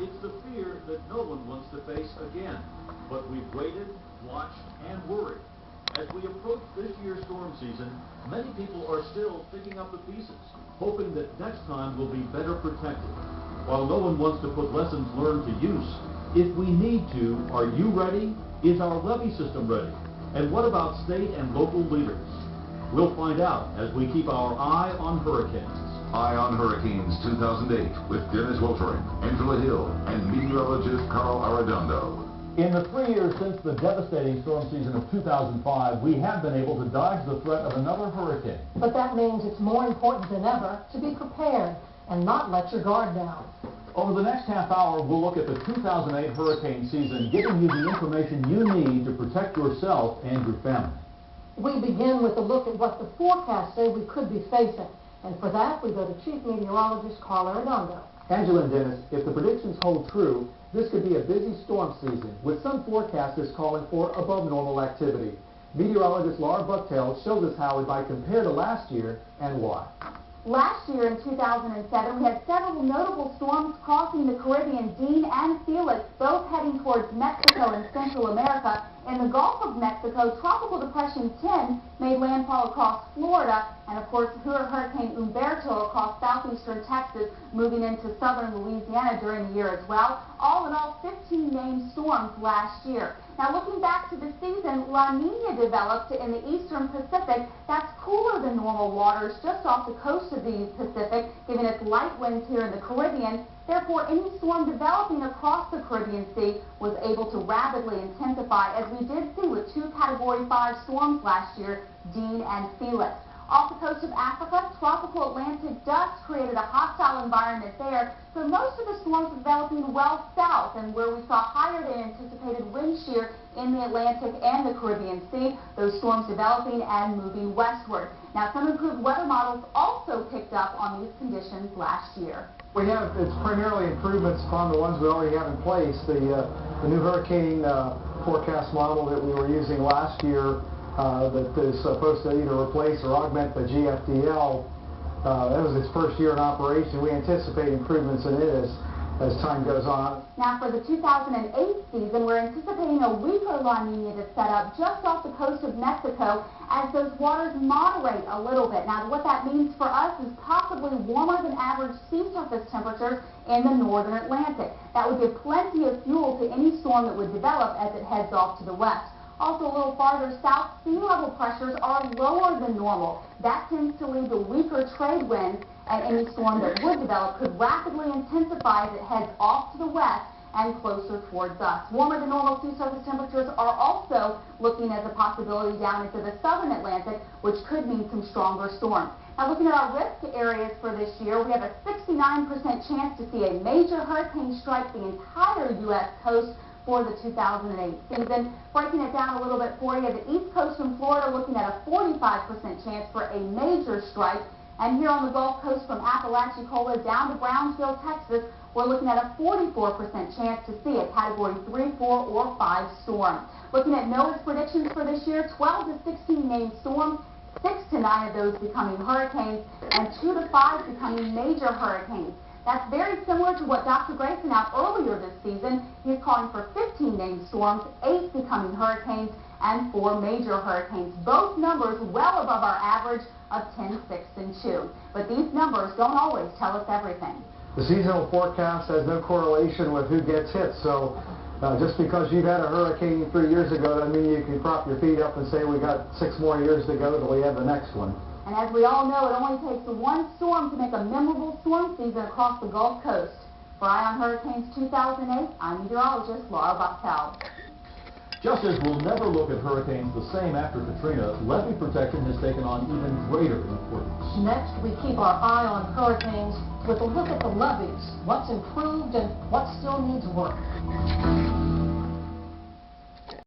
It's the fear that no one wants to face again. But we've waited, watched, and worried. As we approach this year's storm season, many people are still picking up the pieces, hoping that next time we'll be better protected. While no one wants to put lessons learned to use, if we need to, are you ready? Is our levee system ready? And what about state and local leaders? We'll find out as we keep our eye on hurricanes. Eye on Hurricanes 2008 with Dennis Woltering, Angela Hill, and meteorologist Carl Arredondo. In the 3 years since the devastating storm season of 2005, we have been able to dodge the threat of another hurricane. But that means it's more important than ever to be prepared and not let your guard down. Over the next half hour, we'll look at the 2008 hurricane season, giving you the information you need to protect yourself and your family. We begin with a look at what the forecasts say we could be facing. And for that, we go to Chief Meteorologist Carl Arredondo. Angela and Dennis, if the predictions hold true, this could be a busy storm season, with some forecasters calling for above normal activity. Meteorologist Laura Bucktail shows us how we might compare to last year and why. Last year in 2007, we had several notable storms crossing the Caribbean, Dean and Felix, both heading towards Mexico and Central America. In the Gulf of Mexico, Tropical Depression 10 made landfall across Florida, and of course Hurricane Humberto across southeastern Texas, moving into southern Louisiana during the year as well. All in all, 15 named storms last year. Now looking back to the season, La Nina developed in the eastern Pacific. That's cooler than normal waters just off the coast of the Pacific, giving us light winds here in the Caribbean. Therefore, any storm developing across the Caribbean Sea was able to rapidly intensify, as we did see with 2 Category 5 storms last year, Dean and Felix. Off the coast of Africa, tropical Atlantic dust created a hostile environment there, so most of the storms were developing well south, and where we saw higher than anticipated wind shear in the Atlantic and the Caribbean Sea, those storms developing and moving westward. Now, some improved weather models also picked up on these conditions last year. It's primarily improvements upon the ones we already have in place. The new hurricane forecast model that we were using last year that is supposed to either replace or augment the GFDL, that was its first year in operation. We anticipate improvements in it as time goes on. Now for the 2008 season, we're anticipating a weaker La Nina to set up just off the coast of Mexico as those waters moderate a little bit. Now what that means for us is possibly warmer than average sea surface temperatures in the northern Atlantic. That would give plenty of fuel to any storm that would develop as it heads off to the west. Also a little farther south, sea level pressures are lower than normal. That tends to lead to weaker trade winds, and any storm that would develop could rapidly intensify as it heads off to the west and closer towards us. Warmer than normal sea surface temperatures are also looking as a possibility down into the southern Atlantic, which could mean some stronger storms. Now looking at our risk areas for this year, we have a 69% chance to see a major hurricane strike the entire U.S. coast for the 2008 season. Breaking it down a little bit for you, the East Coast and Florida looking at a 45% chance for a major strike. And here on the Gulf Coast from Apalachicola down to Brownsville, Texas, we're looking at a 44% chance to see a Category 3, 4, or 5 storm. Looking at NOAA's predictions for this year, 12 to 16 named storms, 6 to 9 of those becoming hurricanes, and 2 to 5 becoming major hurricanes. That's very similar to what Dr. Gray sent out earlier this season. He's calling for 15 named storms, 8 becoming hurricanes, and 4 major hurricanes. Both numbers well above our average of 10, 6, and 2. But these numbers don't always tell us everything. The seasonal forecast has no correlation with who gets hit, so just because you've had a hurricane 3 years ago doesn't mean you can prop your feet up and say we got 6 more years to go till we have the next one. And as we all know, it only takes one storm to make a memorable storm season across the Gulf Coast. For Eye on Hurricanes 2008, I'm meteorologist Laura Bucktail. Just as we'll never look at hurricanes the same after Katrina, levee protection has taken on even greater importance. Next, we keep our eye on hurricanes with a look at the levees, what's improved and what still needs work.